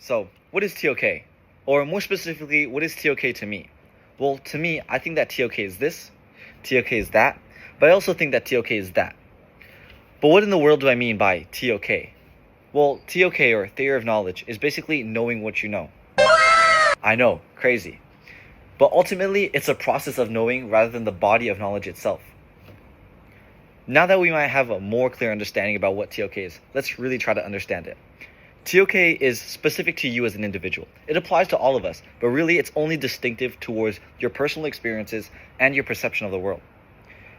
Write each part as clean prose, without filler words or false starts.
So, what is TOK? Or more specifically, what is TOK to me? Well, to me, I think that TOK is this, TOK is that, but I also think that TOK is that. But what in the world do I mean by TOK? Well, TOK, or theory of knowledge, is basically knowing what you know. I know, crazy. But ultimately, it's a process of knowing rather than the body of knowledge itself. Now that we might have a more clear understanding about what TOK is, let's really try to understand it. TOK is specific to you as an individual. It applies to all of us, but really it's only distinctive towards your personal experiences and your perception of the world.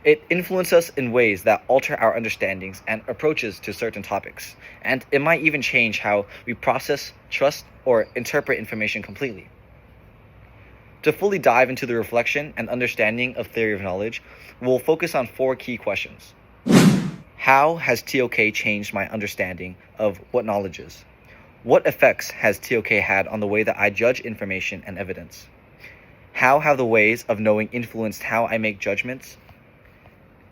It influences us in ways that alter our understandings and approaches to certain topics, and it might even change how we process, trust, or interpret information completely. To fully dive into the reflection and understanding of theory of knowledge, we'll focus on 4 key questions. How has TOK changed my understanding of what knowledge is? What effects has TOK had on the way that I judge information and evidence? How have the ways of knowing influenced how I make judgments?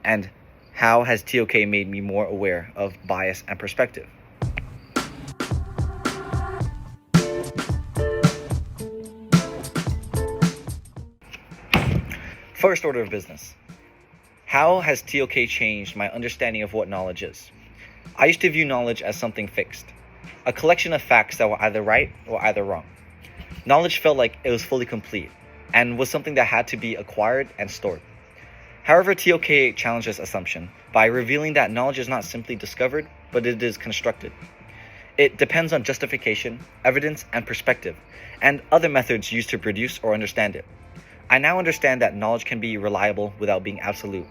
And how has TOK made me more aware of bias and perspective? First order of business. How has TOK changed my understanding of what knowledge is? I used to view knowledge as something fixed, a collection of facts that were either right or either wrong. Knowledge felt like it was fully complete and was something that had to be acquired and stored. However, TOK challenged this assumption by revealing that knowledge is not simply discovered, but it is constructed. It depends on justification, evidence, and perspective, and other methods used to produce or understand it. I now understand that knowledge can be reliable without being absolute,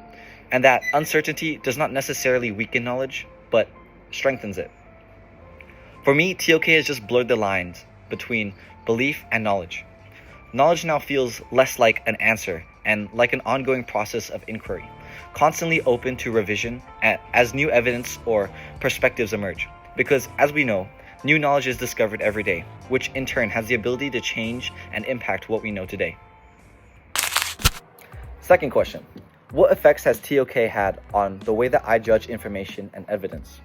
and that uncertainty does not necessarily weaken knowledge, but strengthens it. For me, TOK has just blurred the lines between belief and knowledge. Knowledge now feels less like an answer and like an ongoing process of inquiry, constantly open to revision as new evidence or perspectives emerge. Because, as we know, new knowledge is discovered every day, which in turn has the ability to change and impact what we know today. Second question. What effects has TOK had on the way that I judge information and evidence?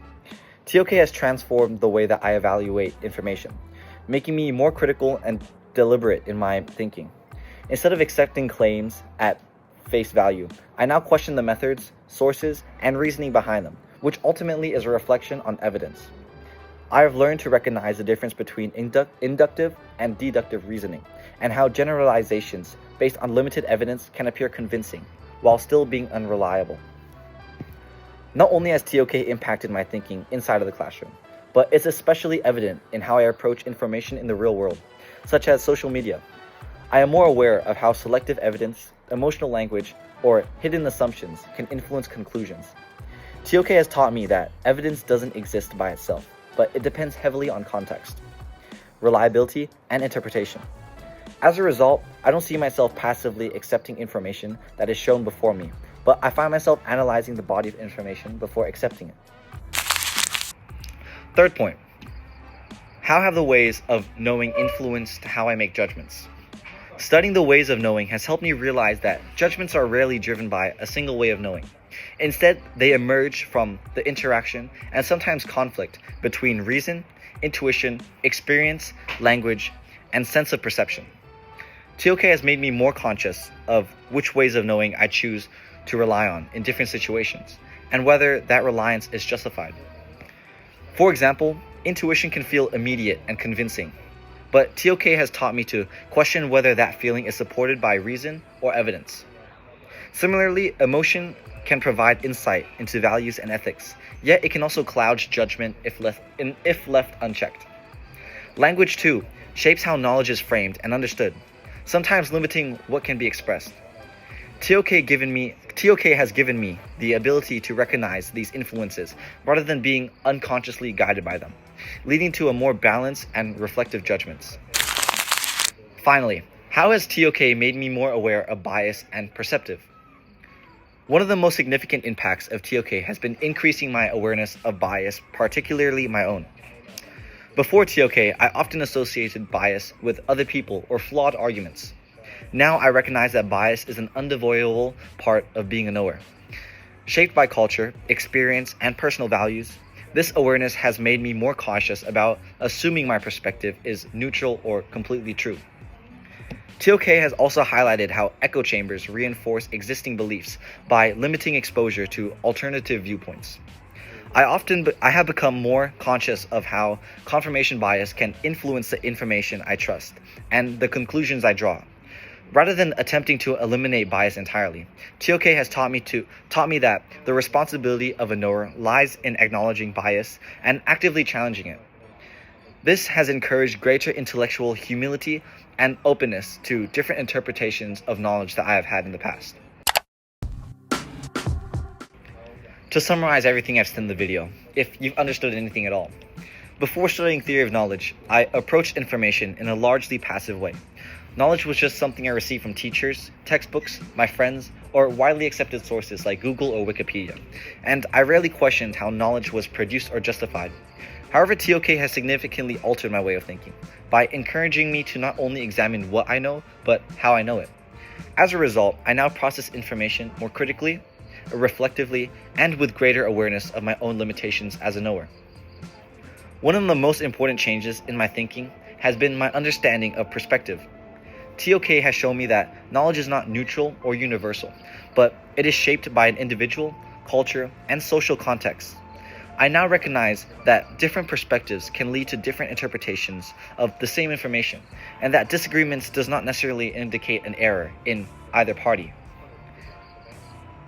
TOK has transformed the way that I evaluate information, making me more critical and deliberate in my thinking. Instead of accepting claims at face value, I now question the methods, sources, and reasoning behind them, which ultimately is a reflection on evidence. I have learned to recognize the difference between inductive and deductive reasoning, and how generalizations based on limited evidence can appear convincing, while still being unreliable. Not only has TOK impacted my thinking inside of the classroom, but it's especially evident in how I approach information in the real world, such as social media. I am more aware of how selective evidence, emotional language, or hidden assumptions can influence conclusions. TOK has taught me that evidence doesn't exist by itself, but it depends heavily on context, reliability, and interpretation. As a result, I don't see myself passively accepting information that is shown before me, but I find myself analyzing the body of information before accepting it. Third point. How have the ways of knowing influenced how I make judgments? Studying the ways of knowing has helped me realize that judgments are rarely driven by a single way of knowing. Instead, they emerge from the interaction and sometimes conflict between reason, intuition, experience, language, and sense of perception. TOK has made me more conscious of which ways of knowing I choose to rely on in different situations, and whether that reliance is justified. For example, intuition can feel immediate and convincing, but TOK has taught me to question whether that feeling is supported by reason or evidence. Similarly, emotion can provide insight into values and ethics, yet it can also cloud judgment if left unchecked. Language, too, shapes how knowledge is framed and understood, sometimes limiting what can be expressed. TOK has given me the ability to recognize these influences rather than being unconsciously guided by them, leading to a more balanced and reflective judgments. Finally, how has TOK made me more aware of bias and perceptive? One of the most significant impacts of TOK has been increasing my awareness of bias, particularly my own. Before TOK, I often associated bias with other people or flawed arguments. Now I recognize that bias is an unavoidable part of being a knower. Shaped by culture, experience, and personal values, This awareness has made me more cautious about assuming my perspective is neutral or completely true. TOK has also highlighted how echo chambers reinforce existing beliefs by limiting exposure to alternative viewpoints. I have become more conscious of how confirmation bias can influence the information I trust and the conclusions I draw. Rather than attempting to eliminate bias entirely, TOK has taught me that the responsibility of a knower lies in acknowledging bias and actively challenging it. This has encouraged greater intellectual humility and openness to different interpretations of knowledge that I have had in the past. To summarize everything I've said in the video, if you've understood anything at all, before studying theory of knowledge, I approached information in a largely passive way. Knowledge was just something I received from teachers, textbooks, my friends, or widely accepted sources like Google or Wikipedia, and I rarely questioned how knowledge was produced or justified. However, TOK has significantly altered my way of thinking by encouraging me to not only examine what I know, but how I know it. As a result, I now process information more critically, reflectively, and with greater awareness of my own limitations as a knower. One of the most important changes in my thinking has been my understanding of perspective. TOK has shown me that knowledge is not neutral or universal, but it is shaped by an individual, culture, and social context. I now recognize that different perspectives can lead to different interpretations of the same information, and that disagreements does not necessarily indicate an error in either party.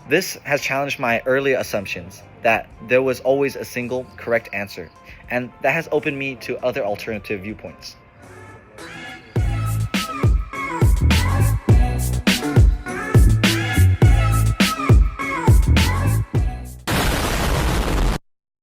This has challenged my earlier assumptions that there was always a single correct answer, and that has opened me to other alternative viewpoints.